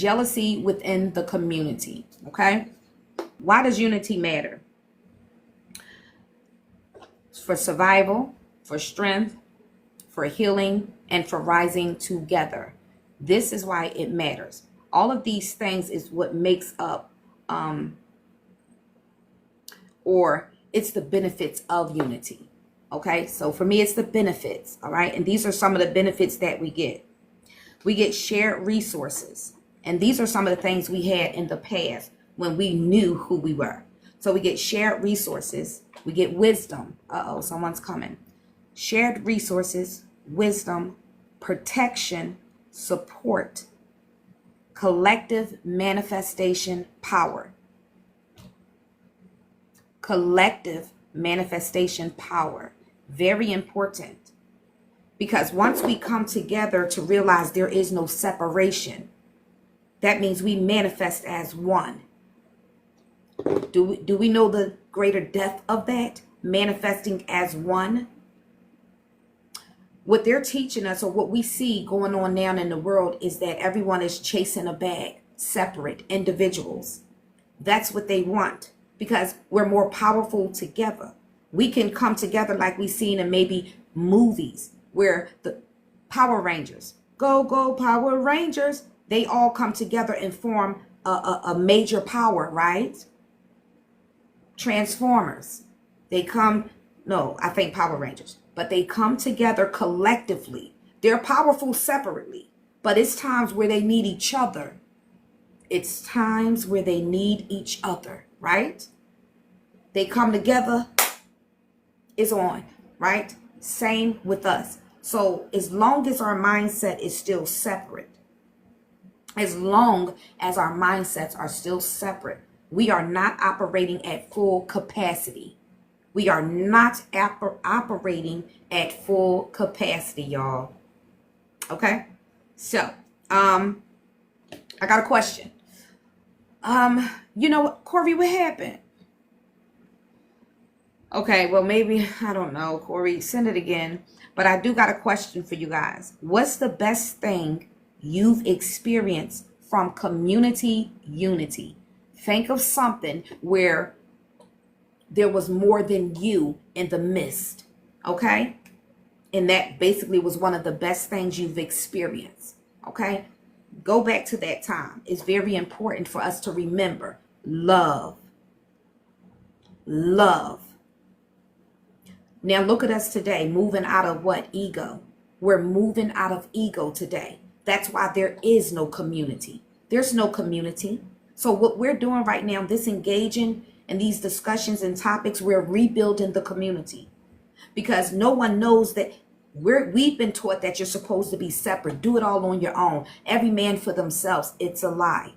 Jealousy within the community. Okay. Why does unity matter? For survival, for strength, for healing, and for rising together. This is why it matters. All of these things is what makes up, or it's the benefits of unity. Okay, so for me, it's the benefits. All right, and these are some of the benefits that we get. We get shared resources, and these are some of the things we had in the past when we knew who we were. So we get shared resources, we get wisdom. Uh-oh, someone's coming. Shared resources, wisdom, protection, support, collective manifestation power. Collective manifestation power. Very important. Because once we come together to realize there is no separation, that means we manifest as one. Do we know the greater depth of that? Manifesting as one. What they're teaching us, or what we see going on now in the world, is that everyone is chasing a bag, separate individuals. That's what they want, because we're more powerful together. We can come together like we've seen in maybe movies where the Power Rangers, go Power Rangers, they all come together and form a major power, right? Transformers, they come, no, I think Power Rangers, but they come together collectively. They're powerful separately, but it's times where they need each other. It's times where they need each other, right? They come together, it's on, right? Same with us. So as long as our mindset is still separate, as long as our mindsets are still separate, we are not operating at full capacity. We are not operating at full capacity, y'all. Okay? So, I got a question. You know what, Corey, what happened? Okay, well, maybe, I don't know, Corey, send it again. But I do got a question for you guys. What's the best thing you've experienced from community unity? Think of something where there was more than you in the midst, okay? And that basically was one of the best things you've experienced, okay? Go back to that time. It's very important for us to remember love. Love. Now look at us today, moving out of what? Ego. We're moving out of ego today. That's why there is no community. There's no community. So what we're doing right now, this engaging in these discussions and topics, we're rebuilding the community. Because no one knows that we've been taught that you're supposed to be separate. Do it all on your own. Every man for themselves. It's a lie.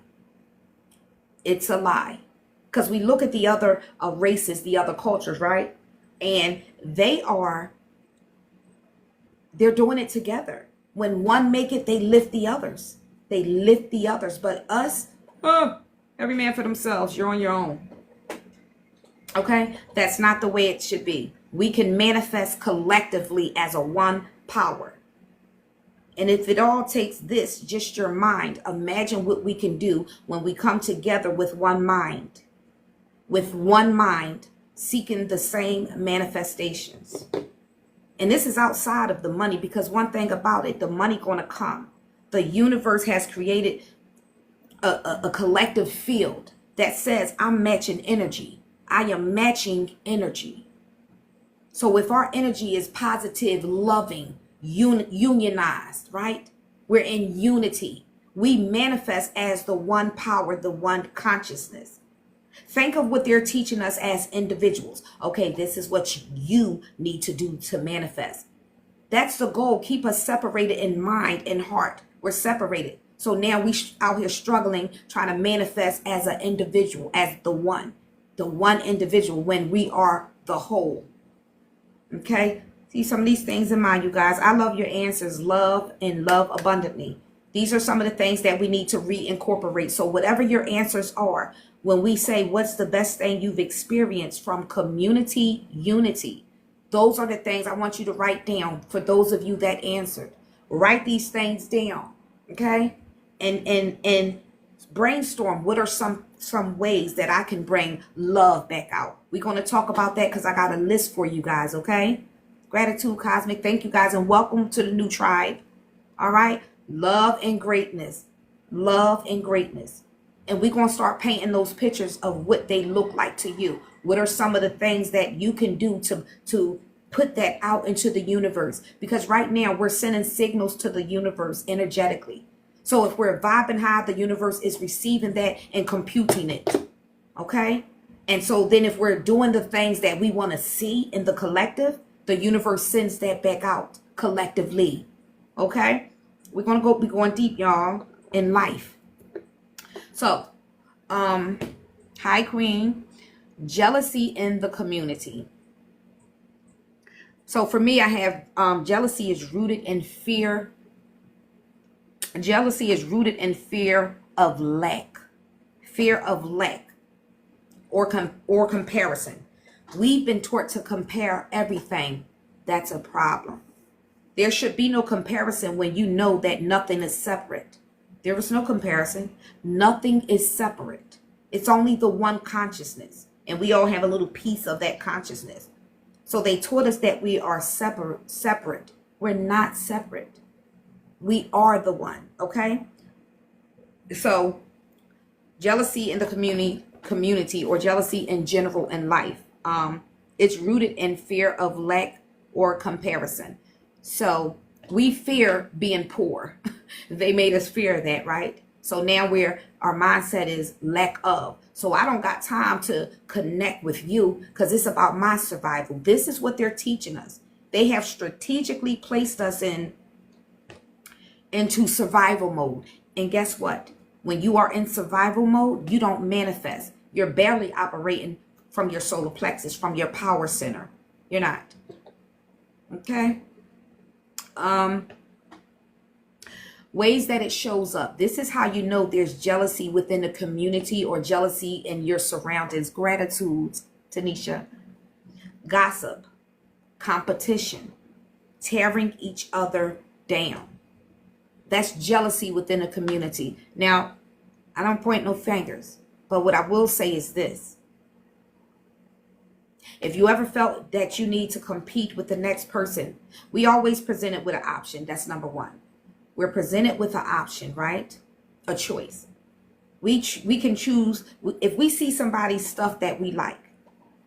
It's a lie. Because we look at the other races, the other cultures, right? And they're doing it together. When one make it, they lift the others. They lift the others. But us, every man for themselves. You're on your own. Okay? That's not the way it should be. We can manifest collectively as a one power. And if it all takes this, just your mind, imagine what we can do when we come together with one mind. With one mind, seeking the same manifestations. And this is outside of the money, because one thing about it, the money going to come. The universe has created a collective field that says I'm matching energy. I am matching energy. So if our energy is positive, loving, unionized, right? We're in unity. We manifest as the one power, the one consciousness. Think of what they're teaching us as individuals. Okay, this is what you need to do to manifest. That's the goal. Keep us separated in mind and heart. We're separated. So now we out here struggling, trying to manifest as an individual, as the one individual, when we are the whole. Okay, see some of these things in mind, you guys. I love your answers. Love and love abundantly. These are some of the things that we need to reincorporate. So whatever your answers are, when we say what's the best thing you've experienced from community unity, those are the things I want you to write down. For those of you that answered, write these things down. Okay, and brainstorm what are some ways that I can bring love back out. We're going to talk about that because I got a list for you guys, okay? Gratitude Cosmic. Thank you guys and welcome to the new tribe. All right? Love and greatness. Love and greatness. And we're going to start painting those pictures of what they look like to you. What are some of the things that you can do to put that out into the universe? Because right now we're sending signals to the universe energetically. So if we're vibing high, the universe is receiving that and computing it. Okay? And so then if we're doing the things that we want to see in the collective, the universe sends that back out collectively. Okay? We're going to be going deep, y'all, in life. So, hi, Queen. Jealousy in the community. So for me, I have jealousy is rooted in fear. Jealousy is rooted in fear of lack. Fear of lack or comparison. We've been taught to compare everything. That's a problem. There should be no comparison when you know that nothing is separate. There is no comparison. Nothing is separate. It's only the one consciousness. And we all have a little piece of that consciousness. So they taught us that we are separate. We're not separate. We are the one, okay? So jealousy in the community or jealousy in general in life, it's rooted in fear of lack or comparison. So we fear being poor. They made us fear that, right? So now our mindset is lack of. So I don't got time to connect with you because it's about my survival. This is what they're teaching us. They have strategically placed us into survival mode. And guess what? When you are in survival mode, you don't manifest. You're barely operating from your solar plexus, from your power center. You're not. Okay? Ways that it shows up. This is how you know there's jealousy within the community or jealousy in your surroundings. Gratitude, Tanisha. Gossip, competition, tearing each other down. That's jealousy within a community. Now, I don't point no fingers, but what I will say is this. If you ever felt that you need to compete with the next person, we always present it with an option. That's number one. We're presented with an option, right? A choice. We can choose. If we see somebody's stuff that we like,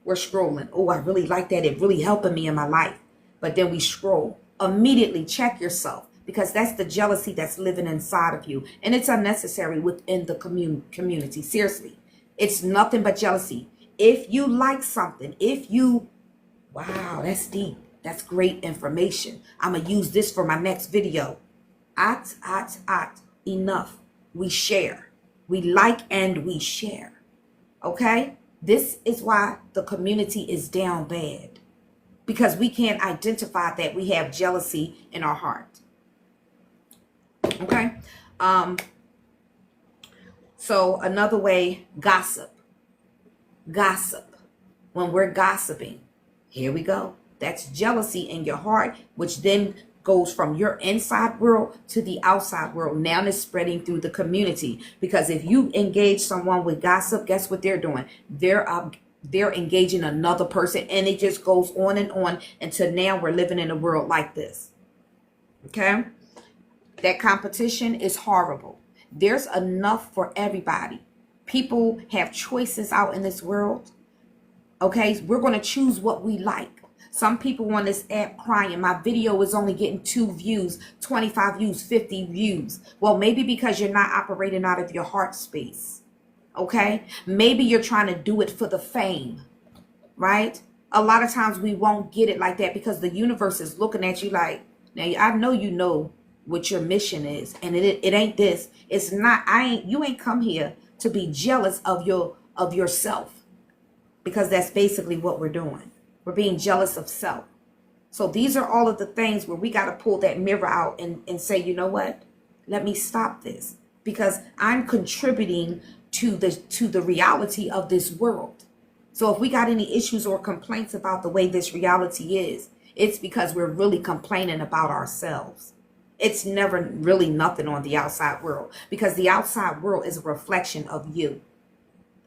we're scrolling. Oh, I really like that. It really helping me in my life. But then we scroll. Immediately check yourself because that's the jealousy that's living inside of you. And it's unnecessary within the community. Seriously, it's nothing but jealousy. If you like something, wow, that's deep. That's great information. I'm going to use this for my next video. Enough. We share. We like and we share. Okay? This is why the community is down bad. Because we can't identify that we have jealousy in our heart. Okay? So another way, gossip. Gossip. When we're gossiping, here we go. That's jealousy in your heart, which then goes from your inside world to the outside world. Now it's spreading through the community. Because if you engage someone with gossip, guess what they're doing? They're engaging another person, and it just goes on and on until now we're living in a world like this. Okay? That competition is horrible. There's enough for everybody. People have choices out in this world. Okay? We're going to choose what we like. Some people on this app crying, my video is only getting 2 views, 25 views, 50 views. Well, maybe because you're not operating out of your heart space. Okay? Maybe you're trying to do it for the fame. Right? A lot of times we won't get it like that because the universe is looking at you like, now I know you know what your mission is. And it ain't this. It's not, you ain't come here to be jealous of yourself. Because that's basically what we're doing. We're being jealous of self. So these are all of the things where we got to pull that mirror out and say, you know what? Let me stop this. Because I'm contributing to the reality of this world. So if we got any issues or complaints about the way this reality is, it's because we're really complaining about ourselves. It's never really nothing on the outside world, because the outside world is a reflection of you.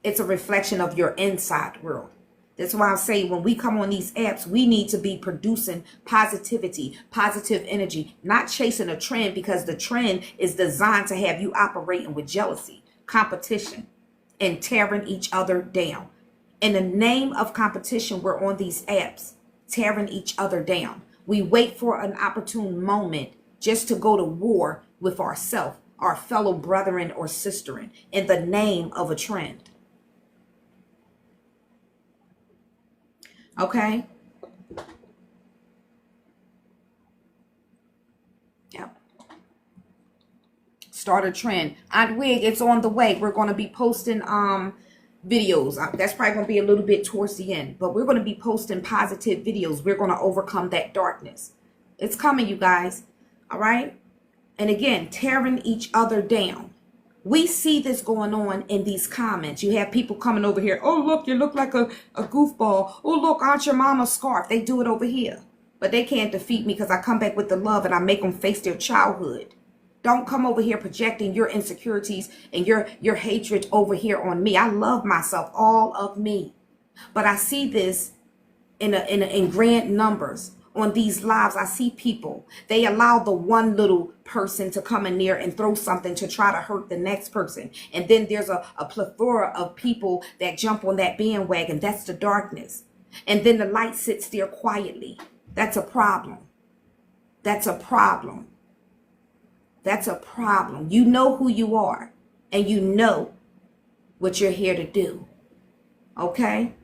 It's a reflection of your inside world. That's why I say when we come on these apps, we need to be producing positivity, positive energy, not chasing a trend, because the trend is designed to have you operating with jealousy, competition, and tearing each other down. In the name of competition, we're on these apps tearing each other down. We wait for an opportune moment just to go to war with ourselves, our fellow brethren or sisterin, in the name of a trend. Okay? Yep. Start a trend. Aunt Wig, it's on the way. We're going to be posting videos. That's probably going to be a little bit towards the end, but we're going to be posting positive videos. We're going to overcome that darkness. It's coming, you guys. All right? And again, tearing each other down. We see this going on in these comments. You have people coming over here. Oh, look, you look like a goofball. Oh, look, Aunt your mama's scarf. They do it over here. But they can't defeat me because I come back with the love and I make them face their childhood. Don't come over here projecting your insecurities and your hatred over here on me. I love myself, all of me. But I see this in grand numbers. On these lives, I see people, they allow the one little person to come in there and throw something to try to hurt the next person. And then there's a plethora of people that jump on that bandwagon. That's the darkness. And then the light sits there quietly. That's a problem. That's a problem. That's a problem. You know who you are, and you know what you're here to do. Okay?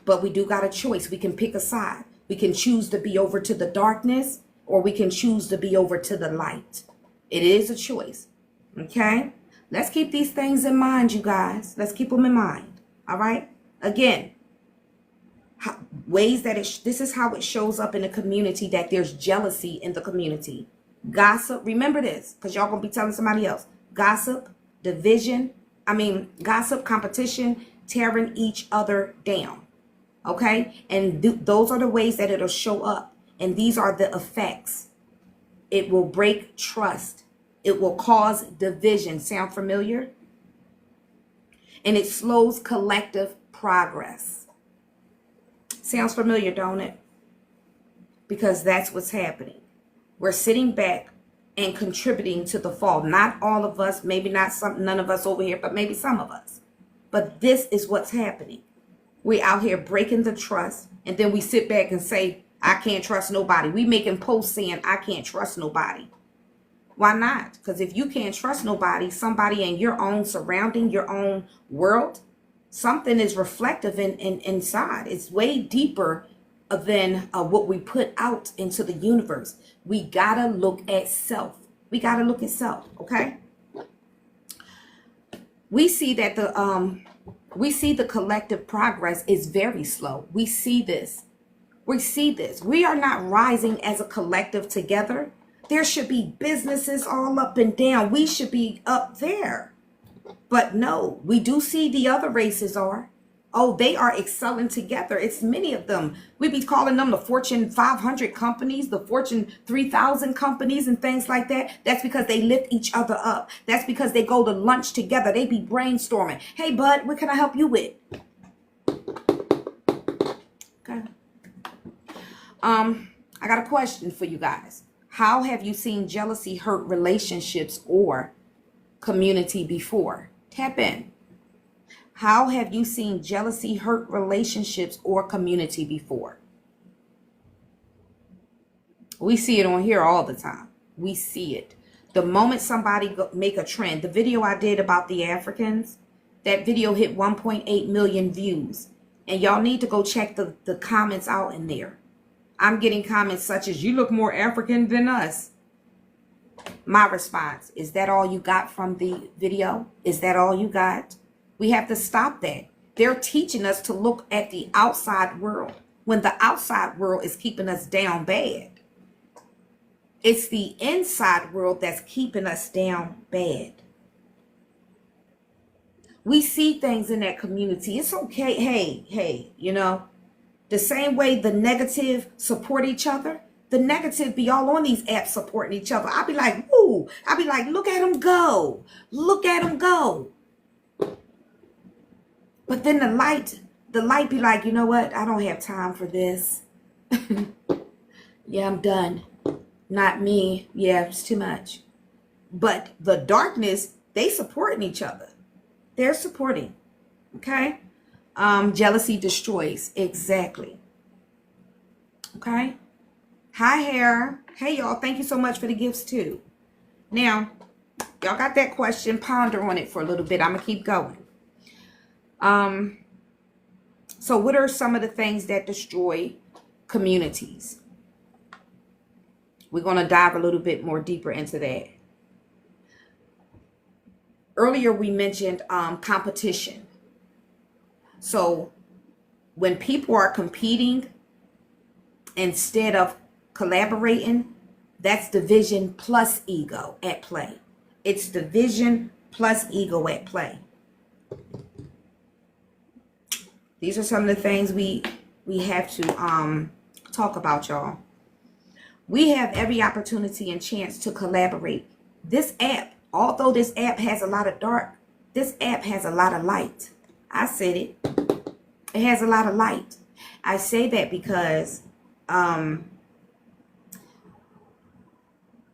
But we do got a choice. We can pick a side. We can choose to be over to the darkness, or we can choose to be over to the light. It is a choice. Okay? Let's keep these things in mind, you guys. Let's keep them in mind. All right? Again, ways that this is how it shows up in the community, that there's jealousy in the community. Gossip. Remember this, because y'all going to be telling somebody else. Gossip, gossip, competition, tearing each other down. Okay? And those are the ways that it'll show up. And these are the effects. It will break trust. It will cause division. Sound familiar? And it slows collective progress. Sounds familiar, don't it? Because that's what's happening. We're sitting back and contributing to the fall. Not all of us, maybe not none of us over here, but maybe some of us. But this is what's happening. We out here breaking the trust, and then we sit back and say, I can't trust nobody. We making posts saying, I can't trust nobody. Why not? Because if you can't trust nobody, somebody in your own surrounding, your own world, something is reflective inside. It's way deeper than what we put out into the universe. We gotta look at self. We gotta look at self, okay? We see that the collective progress is very slow. We see this. We see this. We are not rising as a collective together. There should be businesses all up and down. We should be up there. But no, we do see the other races are. Oh, they are excelling together. It's many of them. We be calling them the Fortune 500 companies, the Fortune 3000 companies and things like that. That's because they lift each other up. That's because they go to lunch together. They be brainstorming. Hey, bud, what can I help you with? Okay. I got a question for you guys. How have you seen jealousy hurt relationships or community before? Tap in. How have you seen jealousy hurt relationships or community before? We see it on here all the time. We see it. The moment somebody make a trend, the video I did about the Africans, that video hit 1.8 million views. And y'all need to go check the comments out in there. I'm getting comments such as, you look more African than us. My response, is that all you got from the video? Is that all you got? We have to stop that. They're teaching us to look at the outside world when the outside world is keeping us down bad. It's the inside world that's keeping us down bad. We see things in that community. It's okay. Hey, you know, the same way the negative support each other, The negative be all on these apps supporting each other. I'll be like, woo. I'll be like, look at them go. Look at them go. But then the light be like, you know what? I don't have time for this. Yeah, I'm done. Not me. Yeah, it's too much. But the darkness, they supporting each other. They're supporting. Okay? Jealousy destroys. Exactly. Okay? Hi, Hair. Hey, y'all. Thank you so much for the gifts, too. Now, y'all got that question. Ponder on it for a little bit. I'm going to keep going. So what are some of the things that destroy communities? We're going to dive a little bit more deeper into that. Earlier, we mentioned competition. So when people are competing instead of collaborating, that's division plus ego at play. It's division plus ego at play. These are some of the things we have to talk about, y'all. We have every opportunity and chance to collaborate. This app, although this app has a lot of dark, this app has a lot of light. I said it. It has a lot of light. I say that because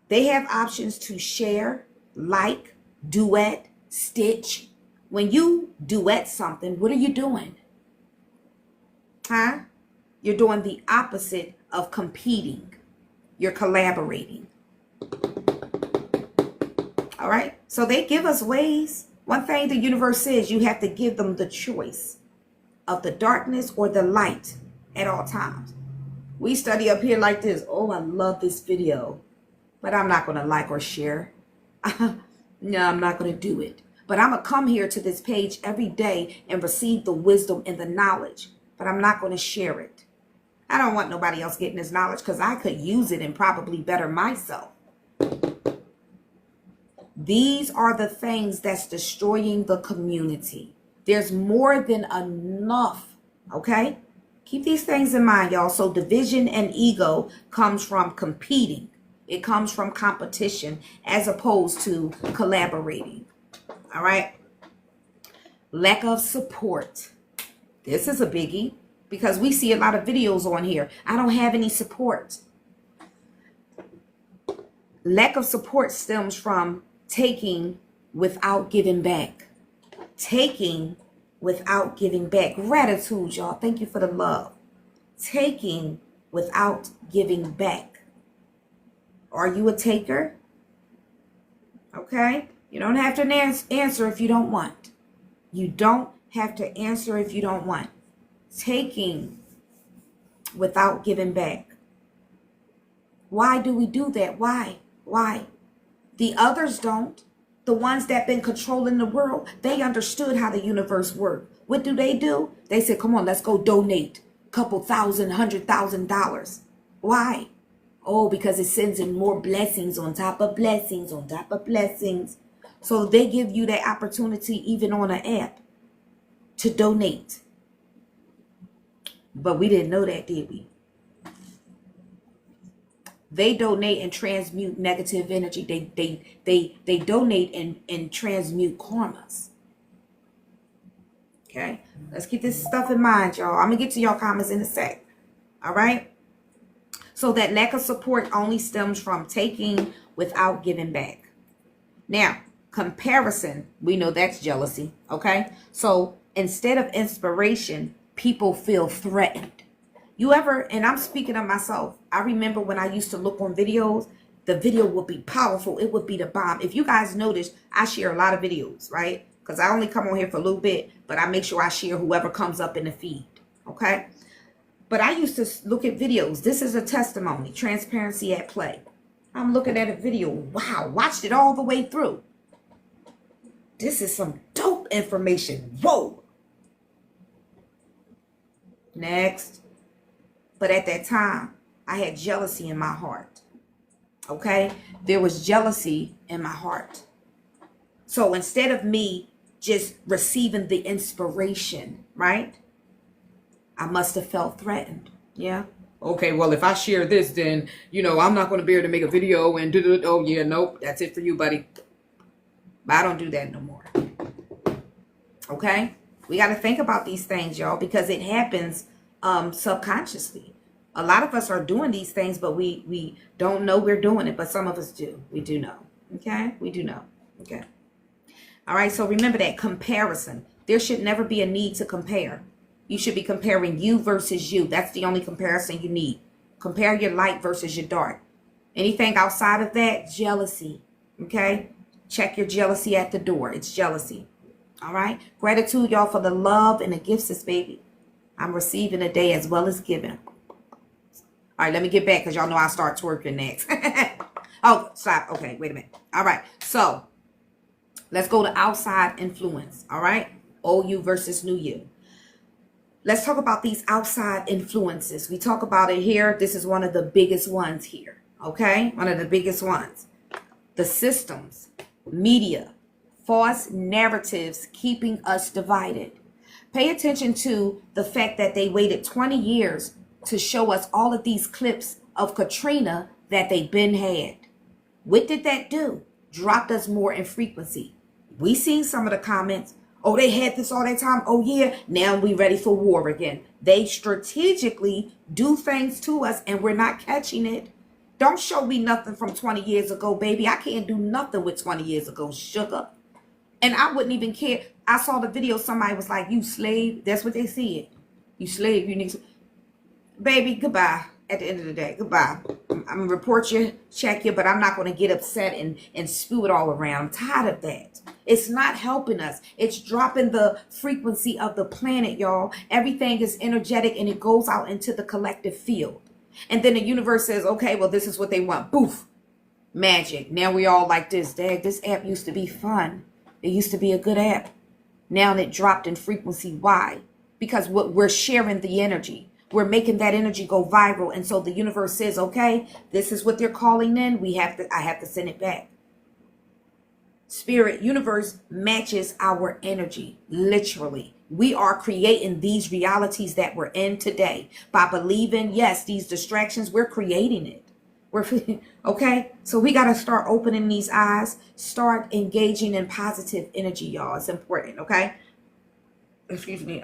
they have options to share, like, duet, stitch. When you duet something, what are you doing? Huh? You're doing the opposite of competing. You're collaborating. All right? So they give us ways. One thing the universe says, you have to give them the choice of the darkness or the light at all times. We study up here like this. Oh, I love this video, but I'm not going to like or share. No, I'm not going to do it. But I'm going to come here to this page every day and receive the wisdom and the knowledge, but I'm not going to share it. I don't want nobody else getting this knowledge because I could use it and probably better myself. These are the things that's destroying the community. There's more than enough, okay? Keep these things in mind, y'all. So division and ego comes from competing. It comes from competition as opposed to collaborating, all right? Lack of support. This is a biggie because we see a lot of videos on here. I don't have any support. Lack of support stems from taking without giving back. Taking without giving back. Gratitude, y'all. Thank you for the love. Taking without giving back. Are you a taker? Okay. You don't have to answer if you don't want. You don't have to answer if you don't want. Taking without giving back. Why do we do that? Why? The others don't. The ones that been controlling the world, they understood how the universe worked. What do? They said, come on, let's go donate a couple thousand, $100,000. Why? Oh, because it sends in more blessings on top of blessings on top of blessings. So they give you that opportunity even on an app to donate. But we didn't know that, did we? They donate and transmute negative energy. They donate and transmute karmas. Okay? Let's keep this stuff in mind, y'all. I'm going to get to y'all comments in a sec. All right? So that lack of support only stems from taking without giving back. Now, comparison, we know that's jealousy. Okay? So instead of inspiration, people feel threatened. You ever, and I'm speaking of myself, I remember when I used to look on videos, the video would be powerful. It would be the bomb. If you guys notice, I share a lot of videos, right? Because I only come on here for a little bit, but I make sure I share whoever comes up in the feed, okay? But I used to look at videos. This is a testimony, transparency at play. I'm looking at a video. Wow, watched it all the way through. This is some dope information. Whoa. Next. But at that time, I had jealousy in my heart. Okay? There was jealousy in my heart. So instead of me just receiving the inspiration, right? I must have felt threatened. Yeah. Okay, well, if I share this, then, I'm not going to be able to make a video and do it. Oh, yeah, nope. That's it for you, buddy. But I don't do that no more. Okay? We got to think about these things, y'all, because it happens subconsciously. A lot of us are doing these things, but we don't know we're doing it. But some of us do. We do know. Okay? We do know. Okay? All right, so remember that comparison. There should never be a need to compare. You should be comparing you versus you. That's the only comparison you need. Compare your light versus your dark. Anything outside of that, jealousy. Okay? Check your jealousy at the door. It's jealousy. All right? Gratitude, y'all, for the love and the gifts, this baby. I'm receiving today as well as giving. All right, let me get back because y'all know I start twerking next. Oh, stop. Okay, wait a minute. All right, so let's go to outside influence. All right, old you versus new you. Let's talk about these outside influences. We talk about it here. This is one of the biggest ones here. Okay, one of the biggest ones. The systems, media, false narratives keeping us divided. Pay attention to the fact that they waited 20 years to show us all of these clips of Katrina that they've been had. What did that do? Dropped us more in frequency. We seen some of the comments. Oh, they had this all that time. Oh, yeah. Now we ready for war again. They strategically do things to us and we're not catching it. Don't show me nothing from 20 years ago, baby. I can't do nothing with 20 years ago, sugar. And I wouldn't even care. I saw the video. Somebody was like, you slave. That's what they said. You slave. You need to. Baby, goodbye. At the end of the day, goodbye. I'm going to report you, check you, but I'm not going to get upset and spew it all around. I'm tired of that. It's not helping us. It's dropping the frequency of the planet, y'all. Everything is energetic and it goes out into the collective field. And then the universe says, okay, well, this is what they want. Boof. Magic. Now we all like this. Dad, this app used to be fun. It used to be a good app. Now it dropped in frequency. Why? Because we're sharing the energy. We're making that energy go viral. And so the universe says, okay, this is what they're calling in. I have to send it back. Spirit, universe matches our energy. Literally. We are creating these realities that we're in today. By believing, yes, these distractions, we're creating it. Okay? So we got to start opening these eyes. Start engaging in positive energy, y'all. It's important, okay? Excuse me.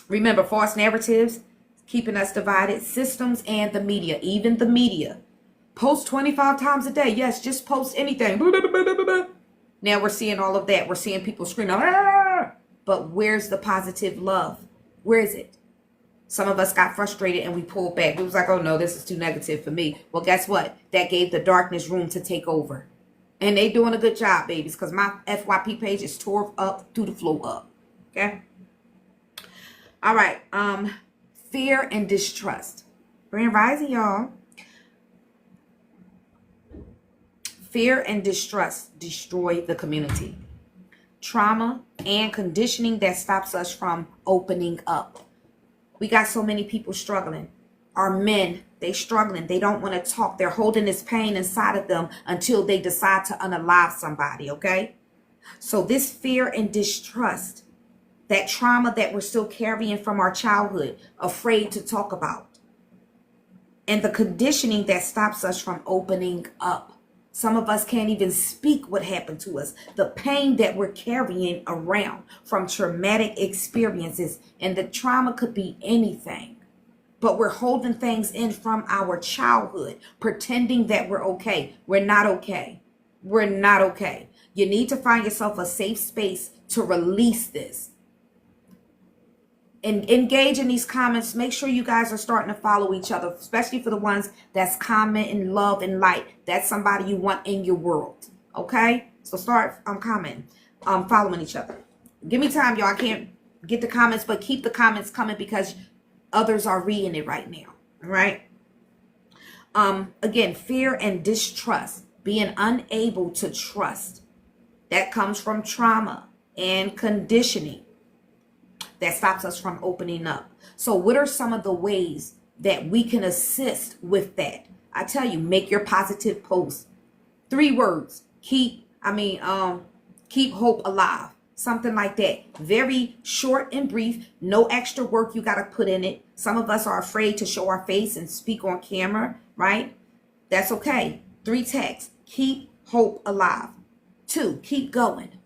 Remember, false narratives, keeping us divided, systems and the media, even the media. Post 25 times a day. Yes, just post anything. Now we're seeing all of that. We're seeing people screaming. Aah! But where's the positive love? Where is it? Some of us got frustrated and we pulled back. We was like, oh no, this is too negative for me. Well, guess what? That gave the darkness room to take over. And they doing a good job, babies, because my FYP page is tore up through the floor up. Okay? All right, fear and distrust. Grand Rising, y'all. Fear and distrust destroy the community. Trauma and conditioning that stops us from opening up. We got so many people struggling. Our men, they struggling. They don't want to talk. They're holding this pain inside of them until they decide to unalive somebody, okay? So this fear and distrust, that trauma that we're still carrying from our childhood, afraid to talk about. And the conditioning that stops us from opening up. Some of us can't even speak what happened to us. The pain that we're carrying around from traumatic experiences. And the trauma could be anything. But we're holding things in from our childhood, pretending that we're okay. We're not okay. We're not okay. You need to find yourself a safe space to release this. And engage in these comments. Make sure you guys are starting to follow each other, especially for the ones that's commenting love and light. That's somebody you want in your world. Okay? So start commenting, following each other. Give me time, y'all. I can't get the comments, but keep the comments coming because others are reading it right now. All right? Again, fear and distrust. Being unable to trust. That comes from trauma and conditioning that stops us from opening up. So what are some of the ways that we can assist with that? I tell you, make your positive post. 3 words. Keep hope alive. Something like that. Very short and brief. No extra work you got to put in it. Some of us are afraid to show our face and speak on camera, right? That's okay. 3 texts. Keep hope alive. 2, keep going.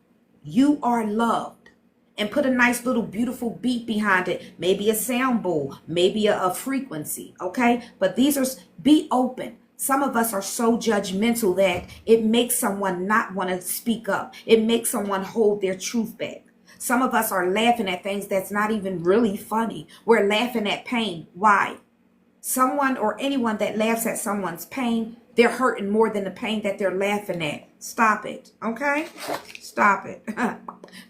You are loved. And put a nice little beautiful beat behind it. Maybe a sound bowl, maybe a frequency, okay? But these are, be open. Some of us are so judgmental that it makes someone not want to speak up. It makes someone hold their truth back. Some of us are laughing at things that's not even really funny. We're laughing at pain. Why? Someone or anyone that laughs at someone's pain, they're hurting more than the pain that they're laughing at. Stop it, okay? Stop it.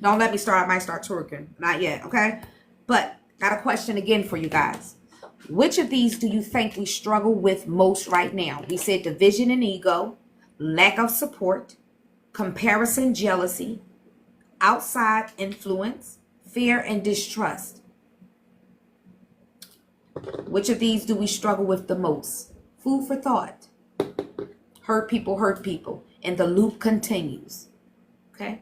Don't let me start. I might start twerking. Not yet, okay? But got a question again for you guys. Which of these do you think we struggle with most right now? We said division and ego, lack of support, comparison, jealousy, outside influence, fear, and distrust. Which of these do we struggle with the most? Food for thought. Hurt people, and the loop continues. Okay?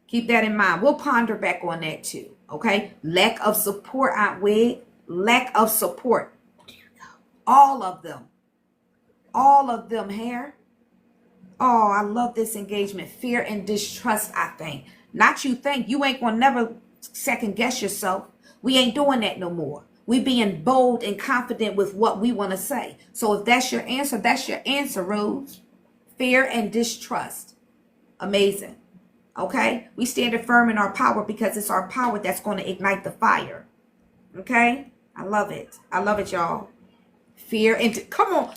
Keep that in mind. We'll ponder back on that too. Okay? Lack of support, Aunt Wig. Lack of support. All of them. All of them here. Oh, I love this engagement. Fear and distrust, I think. Not you think. You ain't gonna never second guess yourself. We ain't doing that no more. We being bold and confident with what we want to say. So if that's your answer, Rose. Fear and distrust. Amazing. Okay? We stand firm in our power because it's our power that's going to ignite the fire. Okay? I love it. I love it, y'all. Fear and... Come on.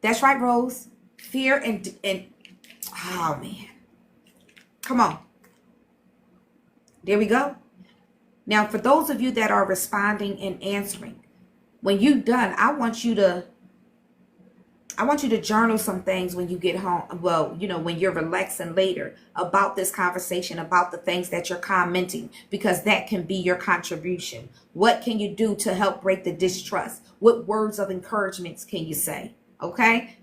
That's right, Rose. Fear and... Oh, man. Come on. There we go. Now, for those of you that are responding and answering, when you're done, I want you to journal some things when you get home. Well, you know, when you're relaxing later about this conversation, about the things that you're commenting, because that can be your contribution. What can you do to help break the distrust? What words of encouragement can you say? Okay?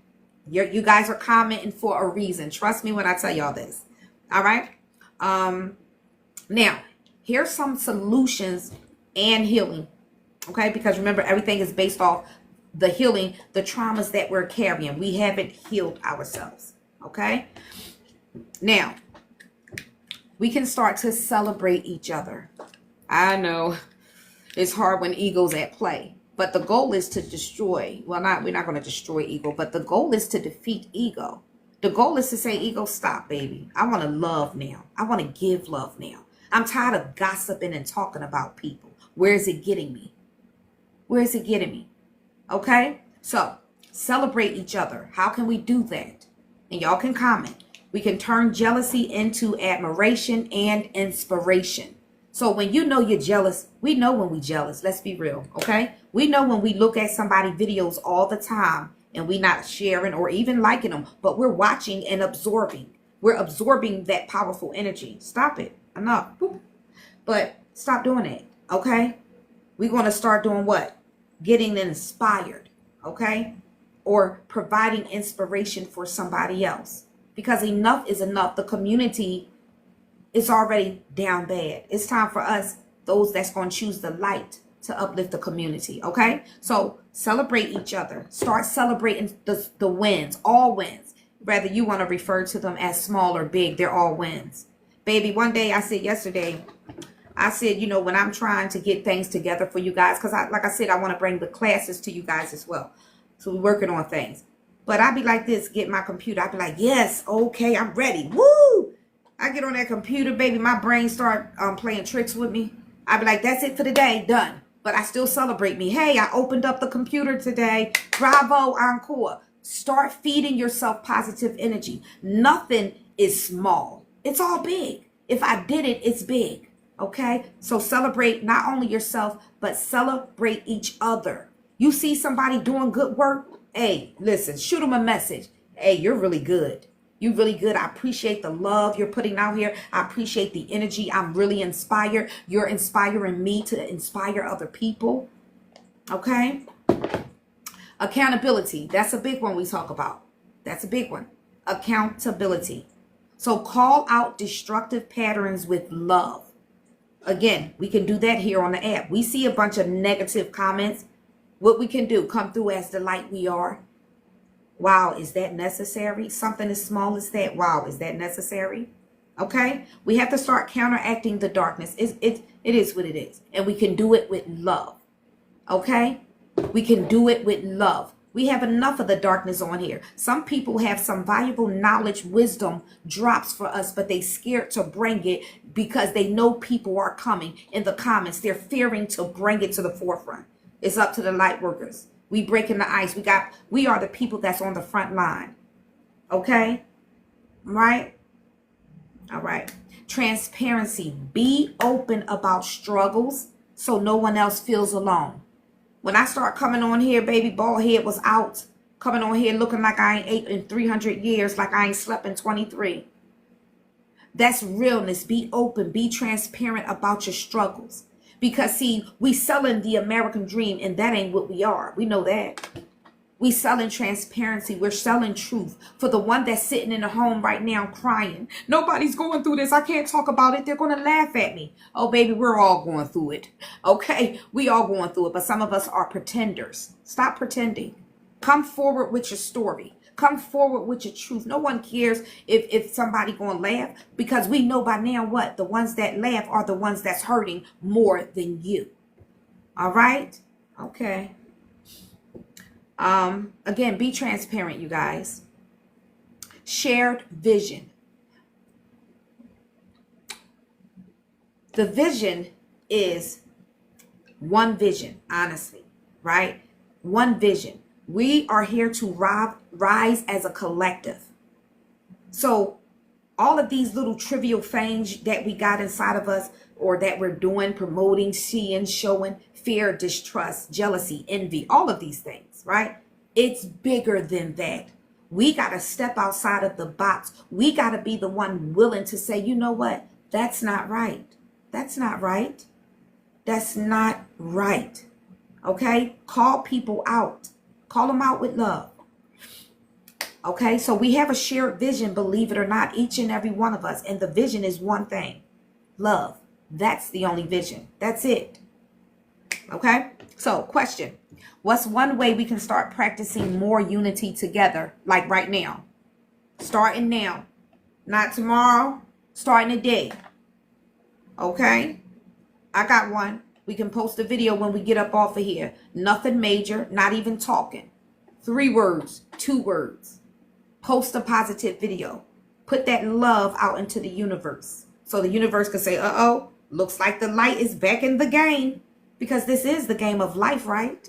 You guys are commenting for a reason. Trust me when I tell y'all this. All right? Now, here's some solutions and healing. Okay? Because remember, everything is based off the healing, the traumas that we're carrying. We haven't healed ourselves. Okay? Now, we can start to celebrate each other. I know it's hard when ego's at play. But the goal is to destroy, well, we're not going to destroy ego, but the goal is to defeat ego. The goal is to say, ego, stop, baby. I want to love now. I want to give love now. I'm tired of gossiping and talking about people. Where is it getting me? Where is it getting me? Okay? So, celebrate each other. How can we do that? And y'all can comment. We can turn jealousy into admiration and inspiration. So when you know you're jealous, we know when we're jealous. Let's be real, okay? We know when we look at somebody's videos all the time and we're not sharing or even liking them, but we're watching and absorbing. We're absorbing that powerful energy. Stop it. Enough. Boop. But stop doing it, okay? We're going to start doing what? Getting inspired, okay? Or providing inspiration for somebody else. Because enough is enough. The community is already down bad. It's time for us, those that's going to choose the light, to uplift the community, okay? So celebrate each other. Start celebrating the wins, all wins. Whether you want to refer to them as small or big, they're all wins. Baby, one day I said yesterday, I said, you know, when I'm trying to get things together for you guys, because like I said, I want to bring the classes to you guys as well. So we're working on things. But I'd be like this, get my computer. I'd be like, yes, okay, I'm ready. Woo! I get on that computer, baby, my brain start playing tricks with me. I'd be like, that's it for the day, done. But I still celebrate me. Hey, I opened up the computer today. Bravo, encore. Start feeding yourself positive energy. Nothing is small. It's all big. If I did it, it's big. Okay? So celebrate not only yourself, but celebrate each other. You see somebody doing good work? Hey, listen, shoot them a message. Hey, you're really good. You're really good. I appreciate the love you're putting out here. I appreciate the energy. I'm really inspired. You're inspiring me to inspire other people. Okay? Accountability. That's a big one we talk about. That's a big one. Accountability. So call out destructive patterns with love. Again, we can do that here on the app. We see a bunch of negative comments. What we can do, come through as the light we are. Wow, is that necessary? Something as small as that. Wow, is that necessary? Okay, we have to start counteracting the darkness. It is what it is, and we can do it with love. Okay, we can do it with love. We have enough of the darkness on here. Some people have some valuable knowledge, wisdom drops for us, but they scared to bring it because they know people are coming in the comments. They're fearing to bring it to the forefront. It's up to the light workers. We breaking the ice. We are the people that's on the front line. Okay, right? All right. Transparency. Be open about struggles so no one else feels alone. When I start coming on here, baby, bald head was out. Coming on here looking like I ain't ate in 300 years, like I ain't slept in 23. That's realness. Be open. Be transparent about your struggles. Because, see, we selling the American dream, and that ain't what we are. We know that. We selling transparency. We're selling truth. For the one that's sitting in the home right now crying, nobody's going through this. I can't talk about it. They're going to laugh at me. Oh, baby, we're all going through it. Okay, we all going through it. But some of us are pretenders. Stop pretending. Come forward with your story. Come forward with your truth. No one cares if somebody going to laugh, because we know by now what? The ones that laugh are the ones that's hurting more than you. All right? Okay. Again, be transparent, you guys. Shared vision. The vision is one vision, honestly, right? One vision. We are here to rise as a collective. So all of these little trivial things that we got inside of us, or that we're doing, promoting, seeing, showing, fear, distrust, jealousy, envy, all of these things, right? It's bigger than that. We got to step outside of the box. We got to be the one willing to say, you know what? That's not right. That's not right. That's not right. Okay? Call people out. Call them out with love. Okay? So we have a shared vision, believe it or not, each and every one of us. And the vision is one thing. Love. That's the only vision. That's it. Okay? So, question. What's one way we can start practicing more unity together, like right now? Starting now. Not tomorrow. Starting today. Okay? I got one. We can post a video when we get up off of here. Nothing major. Not even talking. 3 words. 2 words. Post a positive video. Put that love out into the universe. So the universe can say, uh-oh, looks like the light is back in the game. Because this is the game of life, right?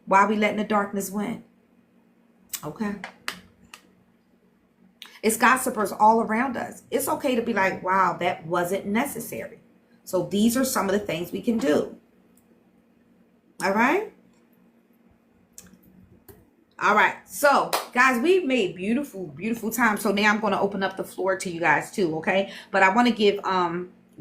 Why are we letting the darkness win? Okay. It's gossipers all around us. It's okay to be like, wow, that wasn't necessary. So these are some of the things we can do. All right. All right. So, guys, we've made beautiful, beautiful time. So now I'm going to open up the floor to you guys too. Okay. But I want to give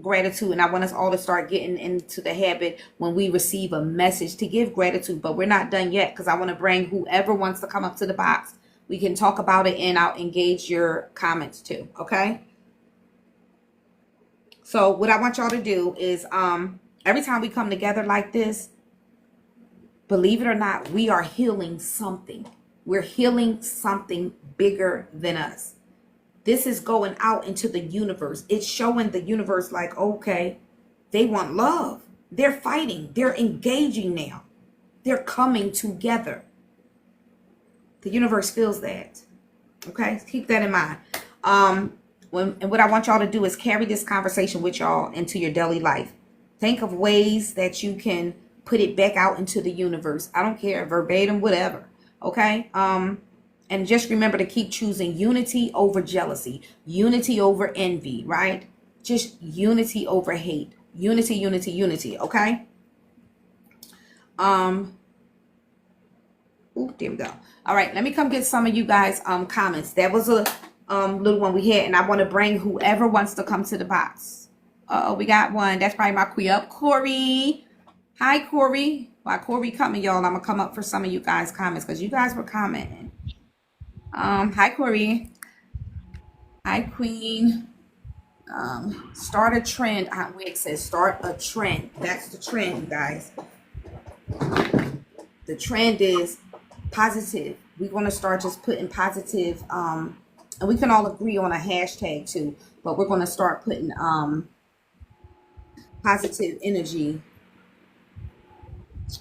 gratitude, and I want us all to start getting into the habit when we receive a message to give gratitude. But we're not done yet, because I want to bring whoever wants to come up to the box. We can talk about it, and I'll engage your comments too. Okay. So what I want y'all to do is every time we come together like this, believe it or not, we are healing something. We're healing something bigger than us. This is going out into the universe. It's showing the universe like, okay, they want love. They're fighting. They're engaging now. They're coming together. The universe feels that. Okay, keep that in mind. And what I want y'all to do is carry this conversation with y'all into your daily life. Think of ways that you can put it back out into the universe. I don't care, verbatim, whatever. Okay. And just remember to keep choosing unity over jealousy, unity over envy, right? Just unity over hate. Unity, unity, unity, okay? There we go. All right, let me come get some of you guys comments. That was a little one we had, and I want to bring whoever wants to come to the box. We got one. That's probably my queue up. Corey. Hi, Corey. While Corey coming, y'all, I'm going to come up for some of you guys' comments because you guys were commenting. Hi, Corey. Hi, Queen. Start a trend. Aunt Wig says start a trend. That's the trend, you guys. The trend is positive. We're going to start just putting positive, and we can all agree on a hashtag too, but we're going to start putting positive energy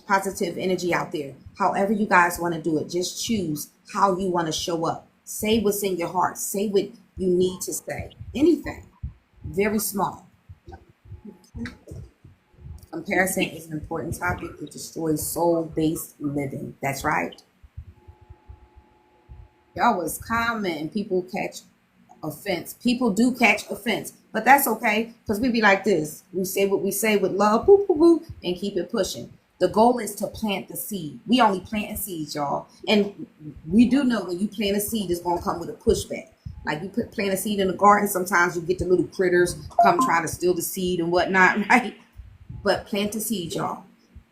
positive energy out there. However you guys want to do it, just choose how you want to show up. Say what's in your heart. Say what you need to say. Anything. Very small. Comparison is an important topic. It destroys soul-based living. That's right. Y'all was commenting. People catch offense. People do catch offense, but that's okay because we be like this. We say what we say with love, boo, boo, boo, and keep it pushing. The goal is to plant the seed. We only planting seeds, y'all, and we do know when you plant a seed, it's gonna come with a pushback. Like you plant a seed in the garden, sometimes you get the little critters come try to steal the seed and whatnot, right? But plant the seed, y'all.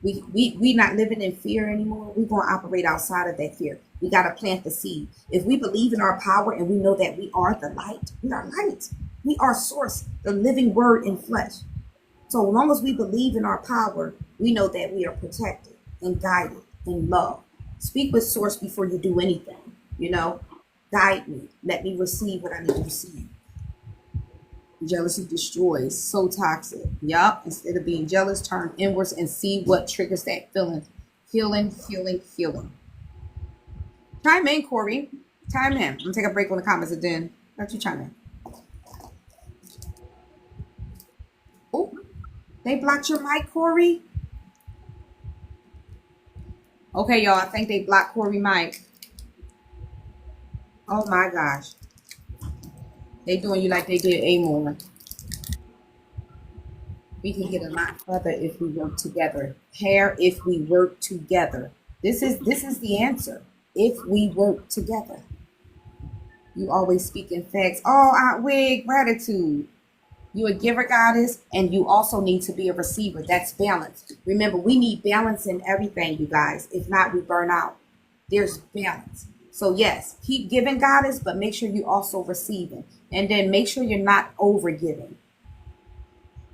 We not living in fear anymore. We're gonna operate outside of that fear. We gotta plant the seed. If we believe in our power and we know that we are the light, we are light. We are source, the living word in flesh. So as long as we believe in our power, we know that we are protected and guided and loved. Speak with source before you do anything. You know, guide me. Let me receive what I need to receive. Jealousy destroys. So toxic. Yup. Instead of being jealous, turn inwards and see what triggers that feeling. Healing, healing, healing. Chime in, Corey. Chime in. I'm gonna take a break on the comments and then let you chime in. Oh, they blocked your mic, Corey. Okay, y'all. I think they blocked Corey mic. Oh my gosh. They doing you like they did Amor. We can get a lot further if we work together. Hair, if we work together. This is the answer. If we work together. You always speak in facts. Oh, Aunt Wig, gratitude. You a giver, goddess, and you also need to be a receiver. That's balance. Remember, we need balance in everything, you guys. If not, we burn out. There's balance. So yes, keep giving, goddess, but make sure you also receiving. And then make sure you're not over giving.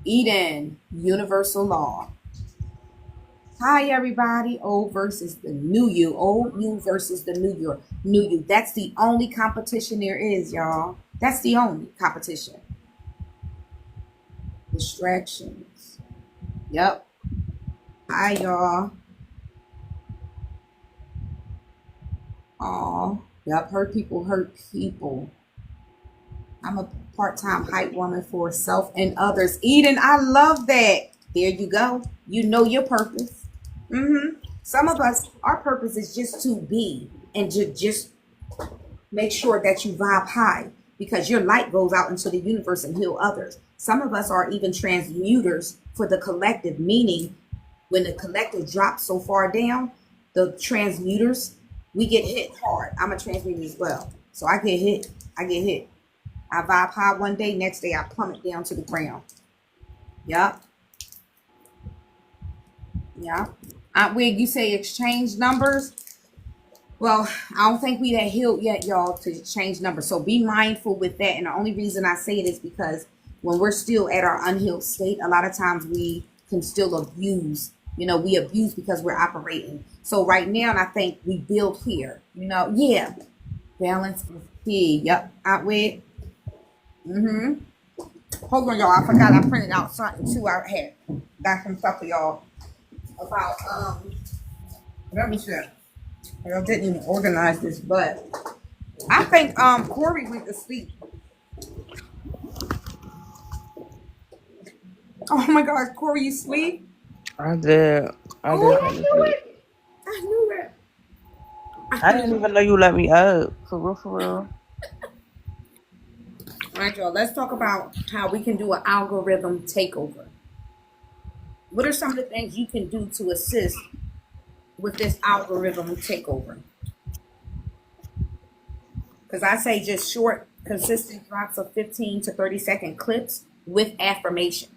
Eden, universal law. Hi everybody. Old versus the new you. Old you versus the new you. That's the only competition there is, y'all. That's the only competition. Distractions. Yep. Hi y'all. Oh, yep. Hurt people hurt people. I'm a part-time hype woman for self and others. Eden, I love that. There you go. You know your purpose. Some of us, our purpose is just to be and just make sure that you vibe high because your light goes out into the universe and heal others. Some of us are even transmuters for the collective, meaning when the collective drops so far down, the transmuters, we get hit hard. I'm a transmuter as well. So I get hit. I get hit. I vibe high one day, next day I plummet down to the ground. Yup. Yeah. Aunt Wig, you say exchange numbers. Well, I don't think we that healed yet, y'all, to change numbers. So be mindful with that. And the only reason I say it is because when we're still at our unhealed state, a lot of times we can still abuse. You know, we abuse because we're operating. So right now, and I think we build here. You know, yeah. Balance is key. Yep. Aunt Wig. Hold on, y'all. I forgot I printed out something too. I had got some stuff for y'all about let me see. I didn't even organize this, but I think Corey went to sleep. Oh my gosh, Corey, you sleep? I did. I Oh, did I fall knew asleep. it. I knew it. I didn't even know you let me up. For real, for real. All right, y'all. Let's talk about how we can do an algorithm takeover. What are some of the things you can do to assist with this algorithm takeover? Because I say just short, consistent drops of 15 to 30-second clips with affirmation.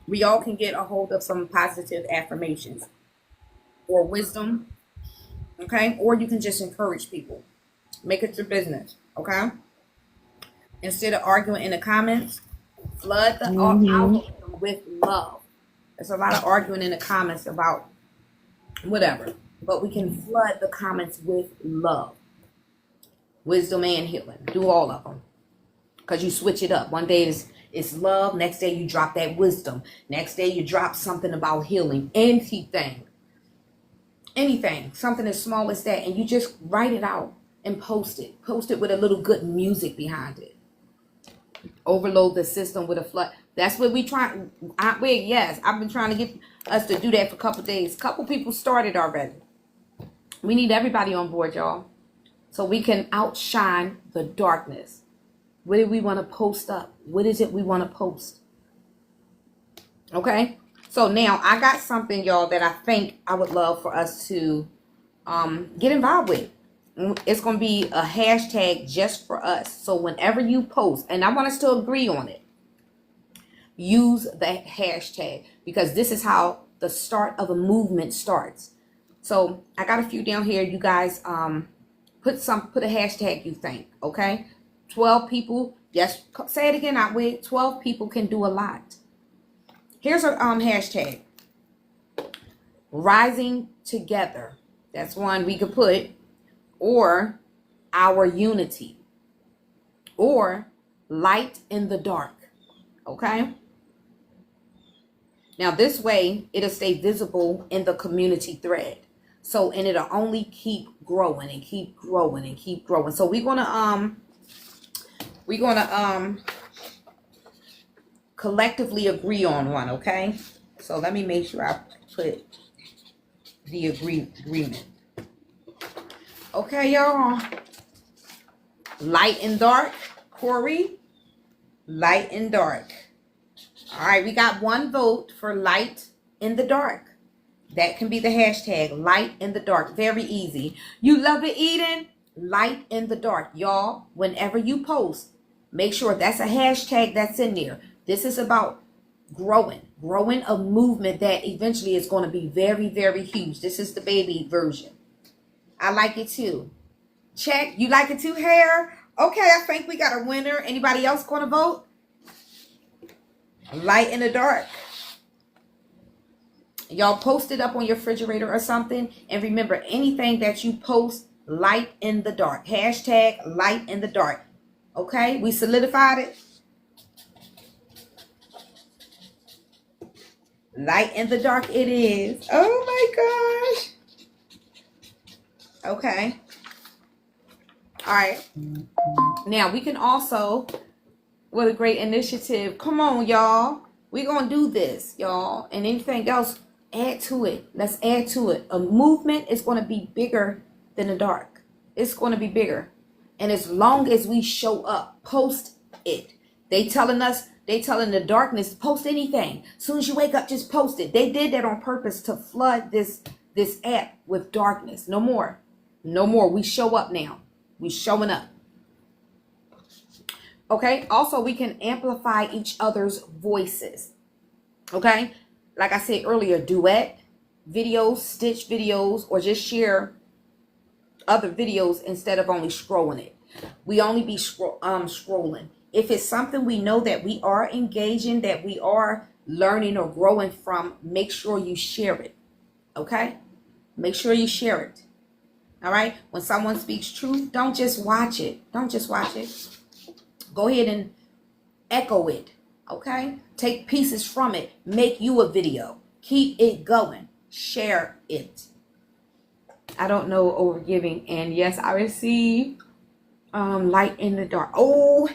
We all can get a hold of some positive affirmations or wisdom, okay? Or you can just encourage people. Make it your business, okay? Instead of arguing in the comments, Flood the Mm-hmm. algorithm with love. There's a lot of arguing in the comments about whatever, but we can flood the comments with love, wisdom, and healing. Do all of them, because you switch it up. One day it's love. Next day you drop that wisdom. Next day you drop something about healing. Anything, something as small as that, and you just write it out and post it. Post it with a little good music behind it. Overload the system with a flood. That's what we try. Yes, I've been trying to get us to do that for a couple days. Couple people started already. We need everybody on board, y'all, so we can outshine the darkness. What do we want to post up? What is it we want to post? Okay. So now I got something, y'all, that I think I would love for us to get involved with. It's going to be a hashtag just for us. So whenever you post, and I want us to agree on it, use the hashtag, because this is how the start of a movement starts. So I got a few down here. You guys put a hashtag you think, okay? 12 people. Yes, say it again. 12 people can do a lot. Here's a hashtag. Rising together. That's one we could put. Or our unity. Or light in the dark. Okay? Now this way it'll stay visible in the community thread. So, and it'll only keep growing and keep growing and keep growing. So we're gonna collectively agree on one, okay? So let me make sure I put the agreement. Okay, y'all. Light and dark. Corey, light and dark. All right, we got one vote for light in the dark. That can be the hashtag, light in the dark. Very easy. You love it, Eden? Light in the dark. Y'all, whenever you post, make sure that's a hashtag that's in there. This is about growing a movement that eventually is going to be very, very huge. This is the baby version. I like it too. Check. You like it too, Hair? Okay, I think we got a winner. Anybody else going to vote? Light in the dark. Y'all post it up on your refrigerator or something. And remember, anything that you post, light in the dark. Hashtag light in the dark. Okay, we solidified it. Light in the dark it is. Oh my gosh. Okay. All right. Now we can also, what a great initiative. Come on, y'all. We're going to do this, y'all. And anything else, add to it. Let's add to it. A movement is going to be bigger than the dark. It's going to be bigger. And as long as we show up, post it. They telling the darkness, post anything. As soon as you wake up, just post it. They did that on purpose to flood this app with darkness. No more. No more. We show up now. We showing up. Okay. Also, we can amplify each other's voices. Okay. Like I said earlier, duet videos, stitch videos, or just share other videos instead of only scrolling it. We only be scrolling. If it's something we know that we are engaging, that we are learning or growing from, make sure you share it. Okay? Make sure you share it. All right? When someone speaks truth, don't just watch it. Don't just watch it. Go ahead and echo it. Okay? Take pieces from it. Make you a video. Keep it going. Share it. I don't know overgiving. And yes, I receive light in the dark. Oh,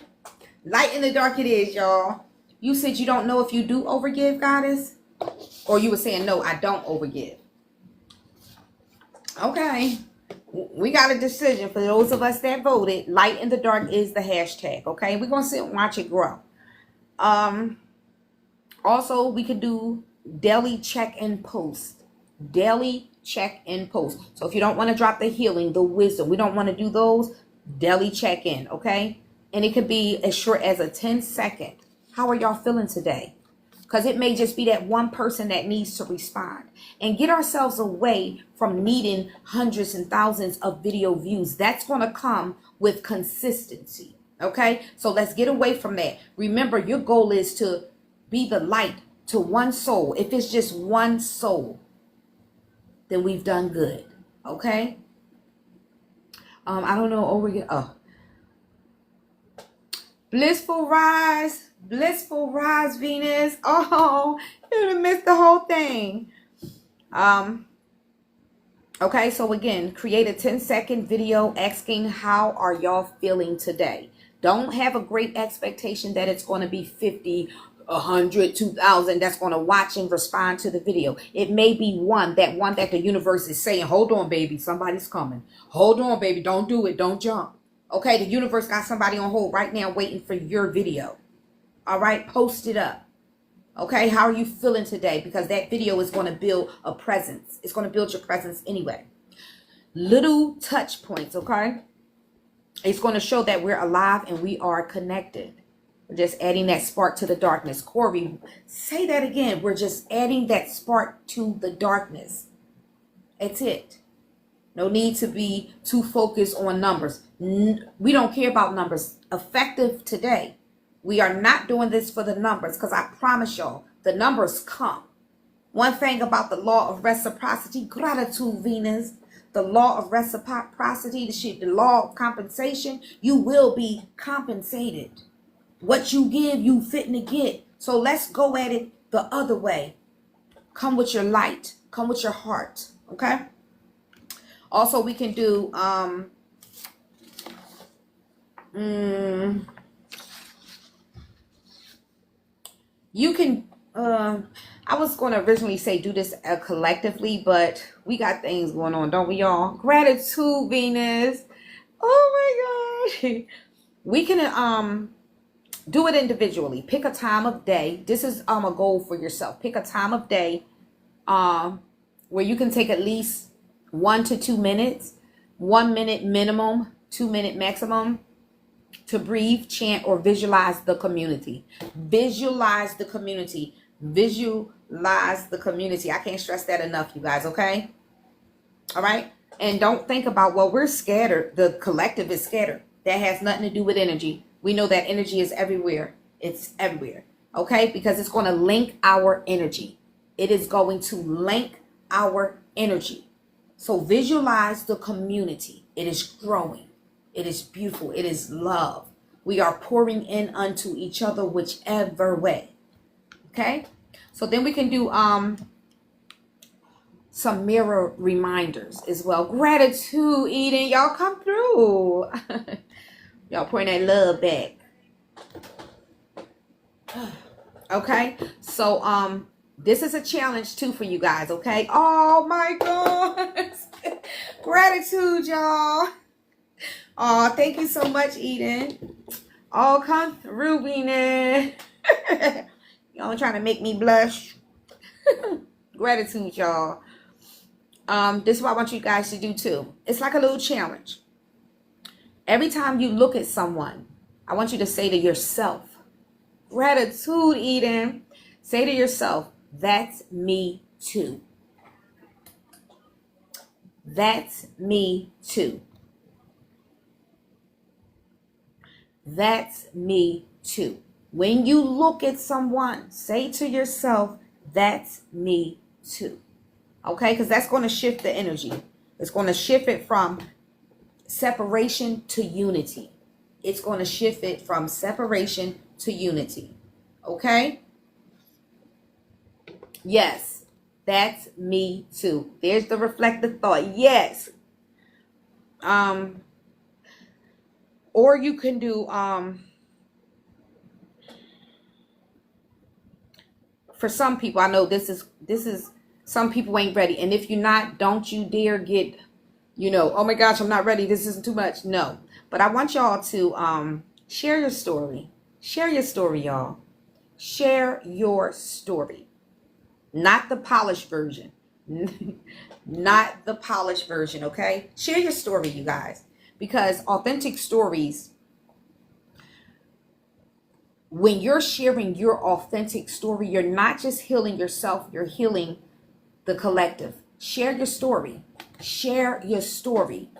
light in the dark it is, y'all. You said you don't know if you do overgive, Goddess? Or you were saying, no, I don't overgive. Okay. We got a decision for those of us that voted. Light in the dark is the hashtag, okay? We're going to sit and watch it grow. Also, we could do daily check and post. Daily check and post. So if you don't want to drop the healing, the wisdom, we don't want to do those, daily check in, okay? And it could be as short as a 10-second. How are y'all feeling today? Because it may just be that one person that needs to respond. And get ourselves away from needing hundreds and thousands of video views. That's going to come with consistency. Okay, so let's get away from that. Remember, your goal is to be the light to one soul. If it's just one soul, then we've done good. Okay. I don't know. Blissful rise, Venus. Oh, you missed the whole thing. Okay, so again, create a 10-second video asking how are y'all feeling today. Don't have a great expectation that it's going to be 50, 100, 2,000 that's going to watch and respond to the video. It may be one that the universe is saying, hold on, baby, somebody's coming. Hold on, baby, don't do it, don't jump. Okay, the universe got somebody on hold right now waiting for your video. All right, post it up. Okay, how are you feeling today? Because that video is going to build a presence. It's going to build your presence anyway. Little touch points, okay? It's going to show that we're alive and we are connected. We're just adding that spark to the darkness. Corey, say that again. We're just adding that spark to the darkness. That's it. No need to be too focused on numbers. We don't care about numbers. Effective today. We are not doing this for the numbers because I promise y'all, the numbers come. One thing about the law of reciprocity, gratitude, Venus, the law of reciprocity, the law of compensation, you will be compensated. What you give, you fitting to get. So let's go at it the other way. Come with your light. Come with your heart. Okay? Also, we can do you can I was going to originally say do this collectively, but we got things going on, don't we, y'all? Gratitude, Venus. Oh my gosh. We can do it individually. Pick a time of day. This is a goal for yourself. Pick a time of day where you can take at least 1 to 2 minutes, 1 minute minimum, 2 minute maximum, to breathe, chant, or visualize the community. Visualize the community. Visualize the community. I can't stress that enough, you guys, okay? All right? And don't think about, well, we're scattered. The collective is scattered. That has nothing to do with energy. We know that energy is everywhere. It's everywhere, okay? Because it's going to link our energy. It is going to link our energy. So visualize the community. It is growing. It is beautiful. It is love. We are pouring in unto each other whichever way. Okay? So then we can do some mirror reminders as well. Gratitude, Eden. Y'all come through. Y'all pouring that love back. Okay? So this is a challenge too for you guys, okay? Oh my God. Gratitude, y'all. Oh, thank you so much, Eden. Oh, come through, Venus. Y'all trying to make me blush. Gratitude, y'all. This is what I want you guys to do too. It's like a little challenge. Every time you look at someone, I want you to say to yourself, gratitude, Eden. Say to yourself, that's me too. That's me too. That's me too. When you look at someone, say to yourself, that's me too. Okay? Because that's going to shift the energy. It's going to shift it from separation to unity. It's going to shift it from separation to unity. Okay? Yes. That's me too. There's the reflective thought. Yes. Or you can do for some people, I know this is some people ain't ready. And if you're not, don't you dare get, oh my gosh, I'm not ready. This isn't too much. No. But I want y'all to share your story. Share your story, y'all. Share your story. Not the polished version. Not the polished version, okay? Share your story, you guys. Because authentic stories, when you're sharing your authentic story, you're not just healing yourself, you're healing the collective. Share your story. Share your story.